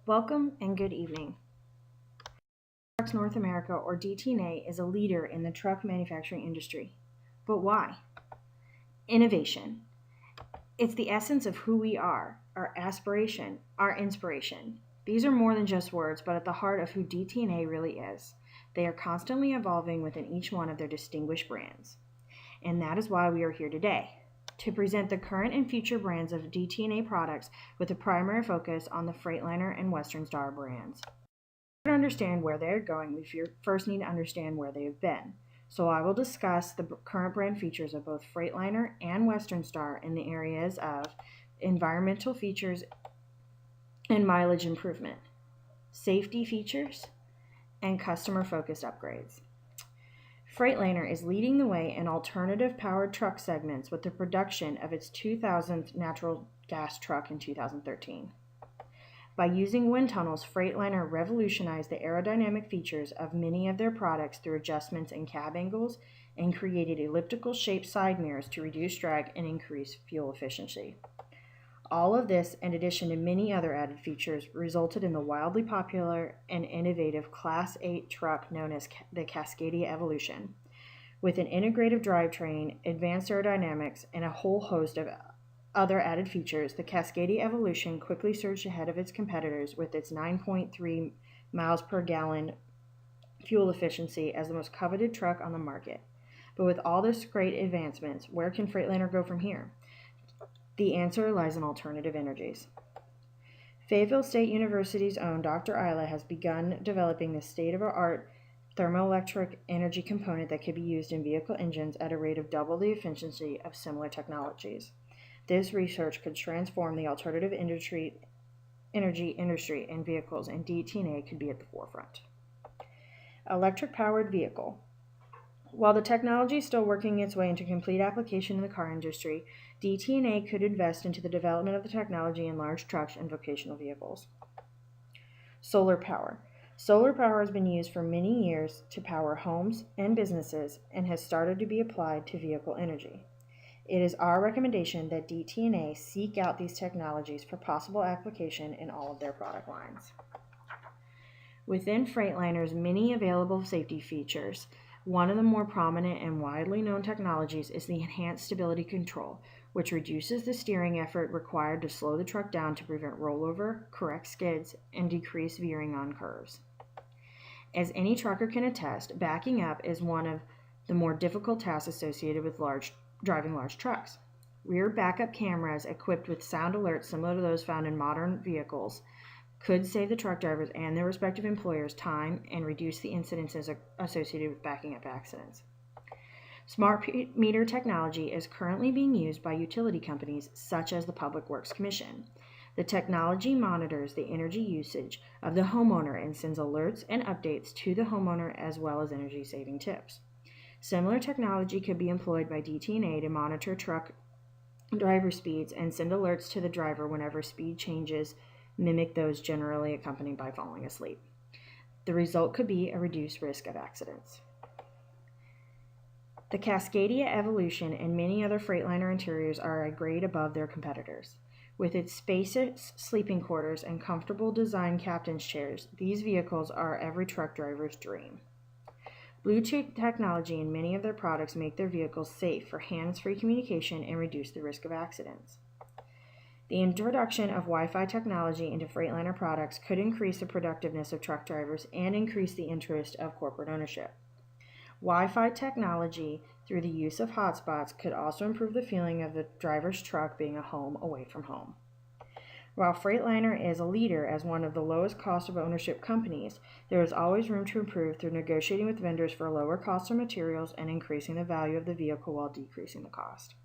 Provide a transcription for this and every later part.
Welcome and good evening. Trucks North America, or DTNA, is a leader in the truck manufacturing industry. But why? Innovation. It's the essence of who we are, our aspiration, our inspiration. These are more than just words, but at the heart of who DTNA really is. They are constantly evolving within each one of their distinguished brands. And that is why we are here today, to present the current and future brands of DTNA products with a primary focus on the Freightliner and Western Star brands. To understand where they are going, we first need to understand where they have been. So I will discuss the current brand features of both Freightliner and Western Star in the areas of environmental features and mileage improvement, safety features, and customer-focused upgrades. Freightliner is leading the way in alternative-powered truck segments with the production of its 2000th natural gas truck in 2013. By using wind tunnels, Freightliner revolutionized the aerodynamic features of many of their products through adjustments in cab angles and created elliptical-shaped side mirrors to reduce drag and increase fuel efficiency. All of this, in addition to many other added features, resulted in the wildly popular and innovative Class 8 truck known as the Cascadia Evolution. With an integrative drivetrain, advanced aerodynamics, and a whole host of other added features, the Cascadia Evolution quickly surged ahead of its competitors with its 9.3 miles per gallon fuel efficiency as the most coveted truck on the market. But with all this great advancements, where can Freightliner go from here? The answer lies in alternative energies. Fayetteville State University's own Dr. Isla has begun developing the state-of-the-art thermoelectric energy component that could be used in vehicle engines at a rate of double the efficiency of similar technologies. This research could transform the alternative energy industry in vehicles, and DTNA could be at the forefront. Electric-powered vehicle. While the technology is still working its way into complete application in the car industry, DTNA could invest into the development of the technology in large trucks and vocational vehicles. Solar power. Solar power has been used for many years to power homes and businesses and has started to be applied to vehicle energy. It is our recommendation that DTNA seek out these technologies for possible application in all of their product lines. Within Freightliner's many available safety features, one of the more prominent and widely known technologies is the enhanced stability control, which reduces the steering effort required to slow the truck down to prevent rollover, correct skids, and decrease veering on curves. As any trucker can attest, backing up is one of the more difficult tasks associated with driving large trucks. Rear backup cameras equipped with sound alerts similar to those found in modern vehicles could save the truck drivers and their respective employers time and reduce the incidences associated with backing up accidents. Smart meter technology is currently being used by utility companies such as the Public Works Commission. The technology monitors the energy usage of the homeowner and sends alerts and updates to the homeowner as well as energy-saving tips. Similar technology could be employed by DTNA to monitor truck driver speeds and send alerts to the driver whenever speed changes mimic those generally accompanied by falling asleep. The result could be a reduced risk of accidents. The Cascadia Evolution and many other Freightliner interiors are a grade above their competitors. With its spacious sleeping quarters and comfortable design captain's chairs, these vehicles are every truck driver's dream. Bluetooth technology in many of their products make their vehicles safe for hands-free communication and reduce the risk of accidents. The introduction of Wi-Fi technology into Freightliner products could increase the productiveness of truck drivers and increase the interest of corporate ownership. Wi-Fi technology through the use of hotspots could also improve the feeling of the driver's truck being a home away from home. While Freightliner is a leader as one of the lowest cost of ownership companies, there is always room to improve through negotiating with vendors for lower cost of materials and increasing the value of the vehicle while decreasing the cost.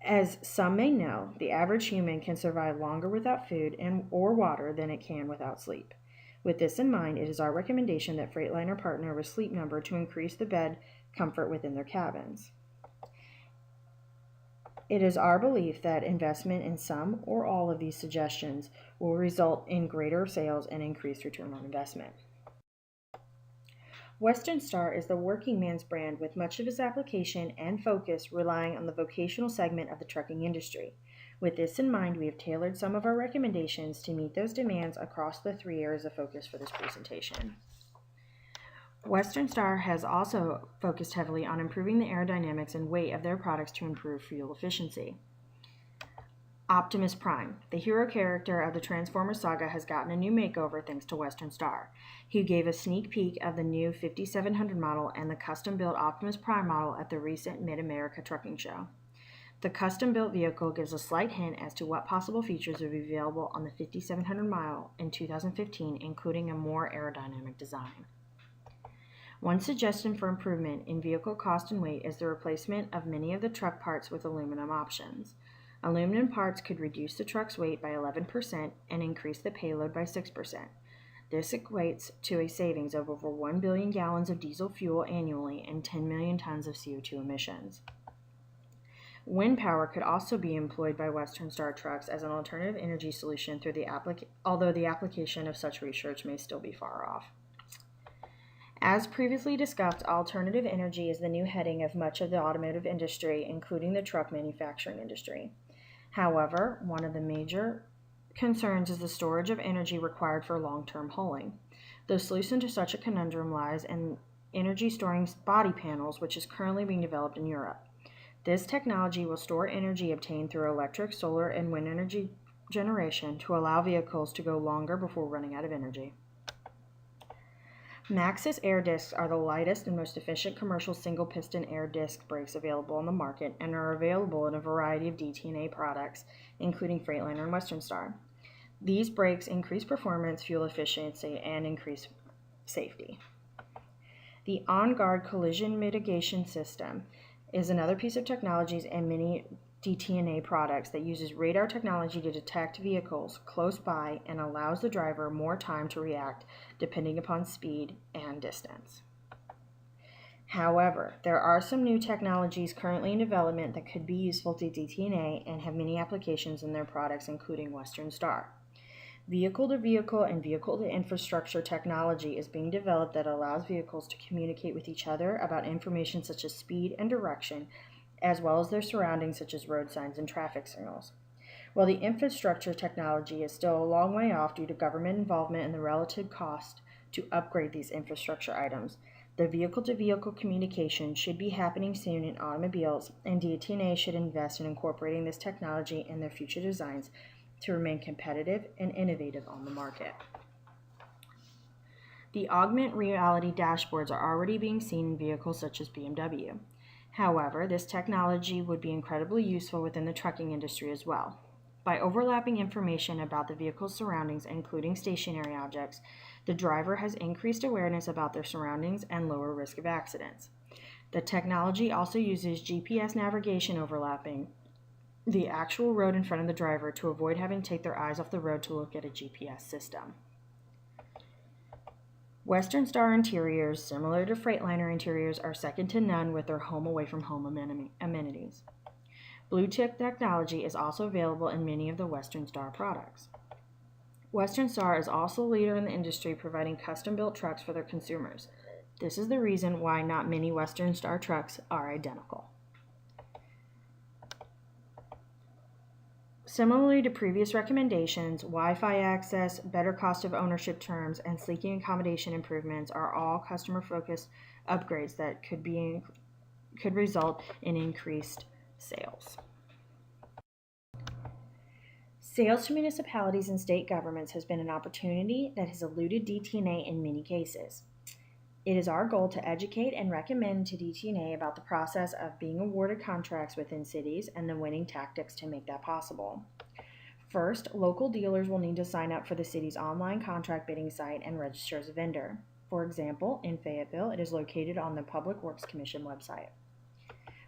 As some may know, the average human can survive longer without food or water than it can without sleep. With this in mind, it is our recommendation that Freightliner partner with Sleep Number to increase the bed comfort within their cabins. It is our belief that investment in some or all of these suggestions will result in greater sales and increased return on investment. Western Star is the working man's brand with much of its application and focus relying on the vocational segment of the trucking industry. With this in mind, we have tailored some of our recommendations to meet those demands across the 3 areas of focus for this presentation. Western Star has also focused heavily on improving the aerodynamics and weight of their products to improve fuel efficiency. Optimus Prime, the hero character of the Transformers saga, has gotten a new makeover thanks to Western Star. He gave a sneak peek of the new 5700 model and the custom-built Optimus Prime model at the recent Mid-America Trucking Show. The custom-built vehicle gives a slight hint as to what possible features will be available on the 5700 model in 2015, including a more aerodynamic design. One suggestion for improvement in vehicle cost and weight is the replacement of many of the truck parts with aluminum options. Aluminum parts could reduce the truck's weight by 11% and increase the payload by 6%. This equates to a savings of over 1 billion gallons of diesel fuel annually and 10 million tons of CO2 emissions. Wind power could also be employed by Western Star trucks as an alternative energy solution although the application of such research may still be far off. As previously discussed, alternative energy is the new heading of much of the automotive industry, including the truck manufacturing industry. However, one of the major concerns is the storage of energy required for long-term hauling. The solution to such a conundrum lies in energy storing body panels, which is currently being developed in Europe. This technology will store energy obtained through electric, solar, and wind energy generation to allow vehicles to go longer before running out of energy. Maxxis air discs are the lightest and most efficient commercial single-piston air disc brakes available on the market and are available in a variety of DT&A products, including Freightliner and Western Star. These brakes increase performance, fuel efficiency, and increase safety. The on-guard collision mitigation system is another piece of technologies and many DT&A products that uses radar technology to detect vehicles close by and allows the driver more time to react depending upon speed and distance. However, there are some new technologies currently in development that could be useful to DT&A and have many applications in their products, including Western Star. Vehicle-to-vehicle and vehicle-to-infrastructure technology is being developed that allows vehicles to communicate with each other about information such as speed and direction, as well as their surroundings such as road signs and traffic signals. While the infrastructure technology is still a long way off due to government involvement and the relative cost to upgrade these infrastructure items, the vehicle-to-vehicle communication should be happening soon in automobiles, and DT&A should invest in incorporating this technology in their future designs to remain competitive and innovative on the market. The augmented reality dashboards are already being seen in vehicles such as BMW. However, this technology would be incredibly useful within the trucking industry as well. By overlapping information about the vehicle's surroundings, including stationary objects, the driver has increased awareness about their surroundings and lower risk of accidents. The technology also uses GPS navigation overlapping the actual road in front of the driver to avoid having to take their eyes off the road to look at a GPS system. Western Star interiors, similar to Freightliner interiors, are second to none with their home away from home amenities. Bluetooth technology is also available in many of the Western Star products. Western Star is also a leader in the industry providing custom-built trucks for their consumers. This is the reason why not many Western Star trucks are identical. Similarly to previous recommendations, Wi-Fi access, better cost of ownership terms, and sleeking accommodation improvements are all customer-focused upgrades that could result in increased sales. Sales to municipalities and state governments has been an opportunity that has eluded DT&A in many cases. It is our goal to educate and recommend to DT&A about the process of being awarded contracts within cities and the winning tactics to make that possible. First, local dealers will need to sign up for the city's online contract bidding site and register as a vendor. For example, in Fayetteville, it is located on the Public Works Commission website.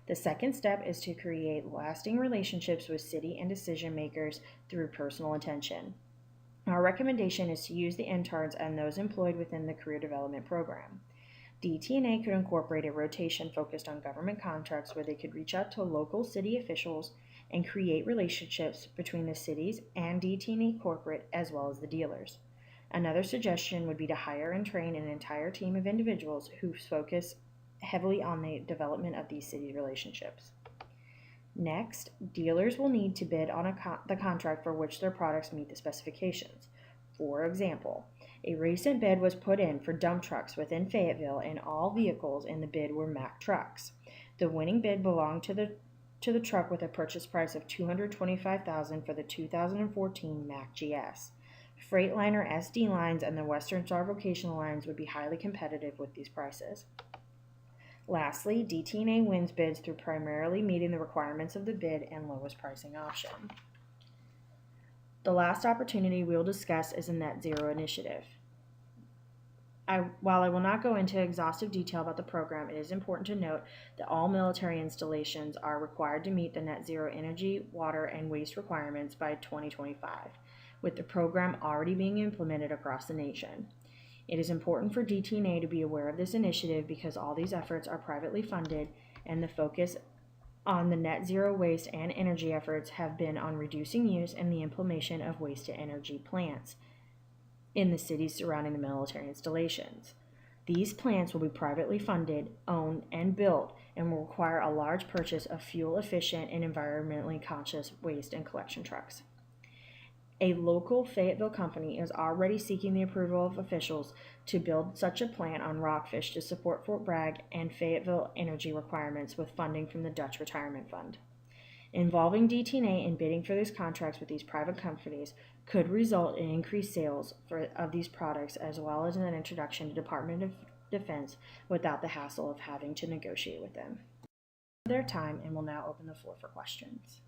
The second step is to create lasting relationships with city and decision makers through personal attention. Our recommendation is to use the interns and those employed within the career development program. DT&A could incorporate a rotation focused on government contracts where they could reach out to local city officials and create relationships between the cities and DT&A corporate as well as the dealers. Another suggestion would be to hire and train an entire team of individuals who focus heavily on the development of these city relationships. Next, dealers will need to bid on the contract for which their products meet the specifications. For example, a recent bid was put in for dump trucks within Fayetteville, and all vehicles in the bid were Mack trucks. The winning bid belonged to the truck with a purchase price of $225,000 for the 2014 Mack GS. Freightliner SD lines and the Western Star vocational lines would be highly competitive with these prices. Lastly, DT&A wins bids through primarily meeting the requirements of the bid and lowest pricing option. The last opportunity we will discuss is the Net Zero Initiative. While I will not go into exhaustive detail about the program, it is important to note that all military installations are required to meet the net zero energy, water, and waste requirements by 2025, with the program already being implemented across the nation. It is important for DT&A to be aware of this initiative because all these efforts are privately funded, and the focus on the net zero waste and energy efforts have been on reducing use and the implementation of waste to energy plants in the cities surrounding the military installations. These plants will be privately funded, owned, and built, and will require a large purchase of fuel-efficient and environmentally conscious waste and collection trucks. A local Fayetteville company is already seeking the approval of officials to build such a plant on Rockfish to support Fort Bragg and Fayetteville energy requirements with funding from the Dutch Retirement Fund. Involving DT&A in bidding for these contracts with these private companies could result in increased sales of these products, as well as an introduction to Department of Defense without the hassle of having to negotiate with them. Their time, and will now open the floor for questions.